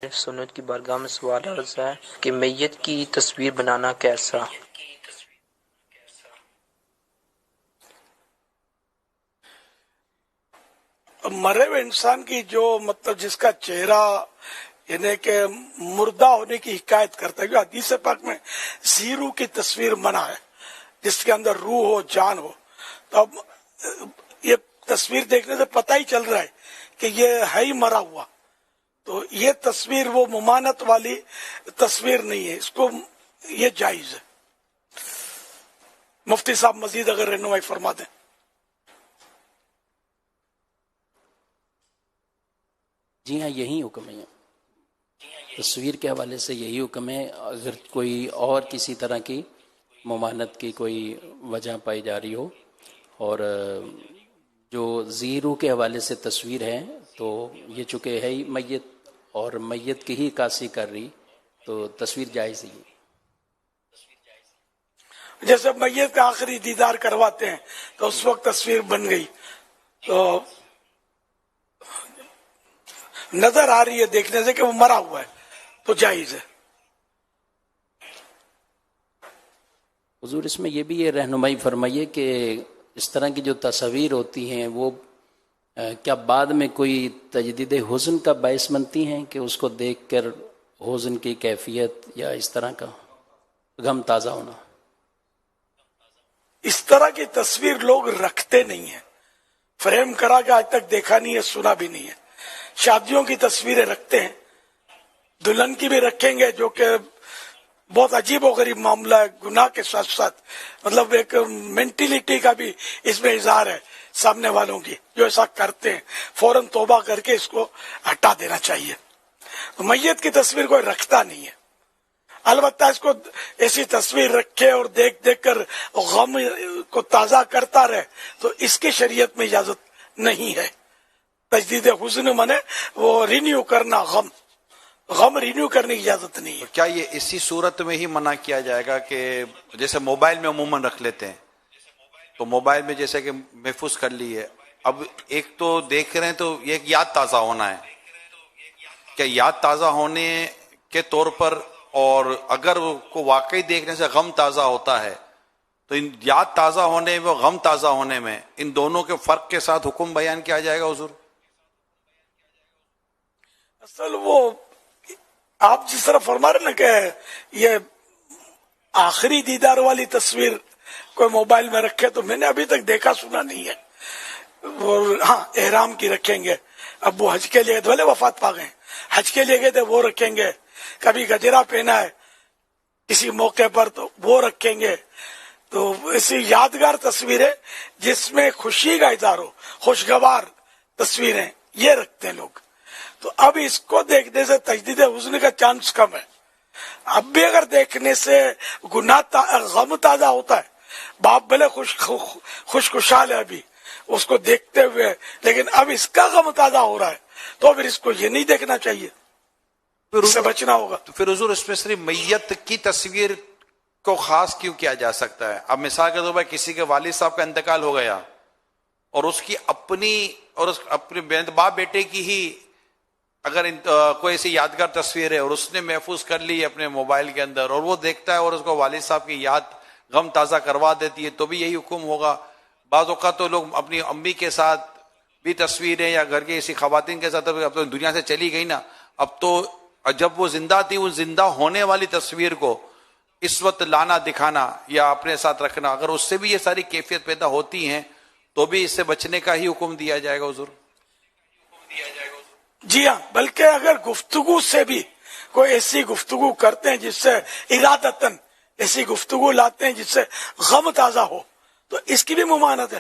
سنت کی بارگاہ میں سوال عرض ہے کہ میت کی تصویر بنانا کیسا؟ مرے ہوئے انسان کی جو مطلب جس کا چہرہ یعنی کہ مردہ ہونے کی حکایت کرتا ہے، جو حدیث پاک میں زیرو کی تصویر منع ہے، جس کے اندر روح ہو جان ہو، تو اب یہ تصویر دیکھنے سے پتہ ہی چل رہا ہے کہ یہ ہے ہی مرا ہوا، تو یہ تصویر وہ ممانت والی تصویر نہیں ہے، اس کو یہ جائز ہے۔ مفتی صاحب مزید اگر رہنمائی فرما دیں۔ جی ہاں، یہی حکم ہے، تصویر کے حوالے سے یہی حکم ہے۔ اگر کوئی اور کسی طرح کی ممانت کی کوئی وجہ پائی جا رہی ہو، اور جو زیرو کے حوالے سے تصویر ہے تو یہ چونکہ ہے ہی میت اور میت کی ہی عکاسی کر رہی، تو تصویر جائز ہی ہے۔ جیسے میت کا آخری دیدار کرواتے ہیں تو اس وقت تصویر بن گئی، تو نظر آ رہی ہے دیکھنے سے کہ وہ مرا ہوا ہے، تو جائز ہے۔ حضور اس میں یہ بھی یہ رہنمائی فرمائیے کہ اس طرح کی جو تصاویر ہوتی ہیں وہ کیا بعد میں کوئی تجدید حزن کا باعث بنتی ہیں کہ اس کو دیکھ کر حزن کی کیفیت یا اس طرح کا غم تازہ ہونا؟ اس طرح کی تصویر لوگ رکھتے نہیں ہیں، فریم کرا کے آج تک دیکھا نہیں ہے، سنا بھی نہیں ہے۔ شادیوں کی تصویریں رکھتے ہیں، دلہن کی بھی رکھیں گے، جو کہ بہت عجیب و غریب معاملہ ہے، گناہ کے ساتھ ساتھ مطلب ایک مینٹلٹی کا بھی اس میں اظہار ہے سامنے والوں کی، جو ایسا کرتے ہیں فوراً توبہ کر کے اس کو ہٹا دینا چاہیے۔ میت کی تصویر کوئی رکھتا نہیں ہے، البتہ اس کو ایسی تصویر رکھے اور دیکھ دیکھ کر غم کو تازہ کرتا رہے تو اس کی شریعت میں اجازت نہیں ہے۔ تجدید حزن منے وہ رینیو کرنا، غم رینیو کرنے کی اجازت نہیں ہے۔ کیا یہ اسی صورت میں ہی منع کیا جائے گا کہ جیسے موبائل میں عموماً رکھ لیتے ہیں، تو موبائل میں جیسے کہ محفوظ کر لی ہے، اب ایک تو دیکھ رہے ہیں تو ایک یاد تازہ ہونا ہے، کہ یاد تازہ ہونے کے طور پر، اور اگر کو واقعی دیکھنے سے غم تازہ ہوتا ہے تو ان یاد تازہ ہونے میں غم تازہ ہونے میں ان دونوں کے فرق کے ساتھ حکم بیان کیا جائے گا حضور؟ اصل وہ آپ جس طرح فرما رہے نا کہ یہ آخری دیدار والی تصویر کوئی موبائل میں رکھے، تو میں نے ابھی تک دیکھا سنا نہیں ہے۔ اور ہاں، احرام کی رکھیں گے، اب وہ حج کے لیے بھلے وفات پا گئے، حج کے لیے گئے تھے وہ رکھیں گے، کبھی گجرا پہنا ہے کسی موقع پر تو وہ رکھیں گے، تو ایسی یادگار تصویریں جس میں خوشی کا اظہار ہو، خوشگوار تصویریں یہ رکھتے ہیں لوگ۔ تو اب اس کو دیکھنے سے تجدید حزن کا چانس کم ہے۔ اب بھی اگر دیکھنے سے غم تازہ ہوتا ہے، باپ بھلے خوشحال ہے ابھی اس کو دیکھتے ہوئے، لیکن اب اس کا غم تازہ ہو رہا ہے تو پھر اس کو یہ نہیں دیکھنا چاہیے، اس سے بچنا ہوگا۔ تو پھر حضور اس میں صرف میت کی تصویر کو خاص کیوں کیا جا سکتا ہے؟ اب مثال کے طور پر کسی کے والد صاحب کا انتقال ہو گیا اور اس کی اپنی باپ بیٹے کی ہی اگر کوئی ایسی یادگار تصویر ہے اور اس نے محفوظ کر لی اپنے موبائل کے اندر اور وہ دیکھتا ہے اور اس کو والد صاحب کی یاد غم تازہ کروا دیتی ہے، تو بھی یہی حکم ہوگا۔ بعض اوقات تو لوگ اپنی امی کے ساتھ بھی تصویریں یا گھر کی ایسی خواتین کے ساتھ، اب تو دنیا سے چلی گئی نا، اب تو جب وہ زندہ تھی وہ زندہ ہونے والی تصویر کو اس وقت لانا دکھانا یا اپنے ساتھ رکھنا، اگر اس سے بھی یہ ساری کیفیت پیدا ہوتی ہیں تو بھی اس سے بچنے کا ہی حکم دیا جائے گا حضور؟ جی ہاں، بلکہ اگر گفتگو سے بھی کوئی ایسی گفتگو کرتے ہیں جس سے ارادتاً ایسی گفتگو لاتے ہیں جس سے غم تازہ ہو، تو اس کی بھی ممانعت ہے۔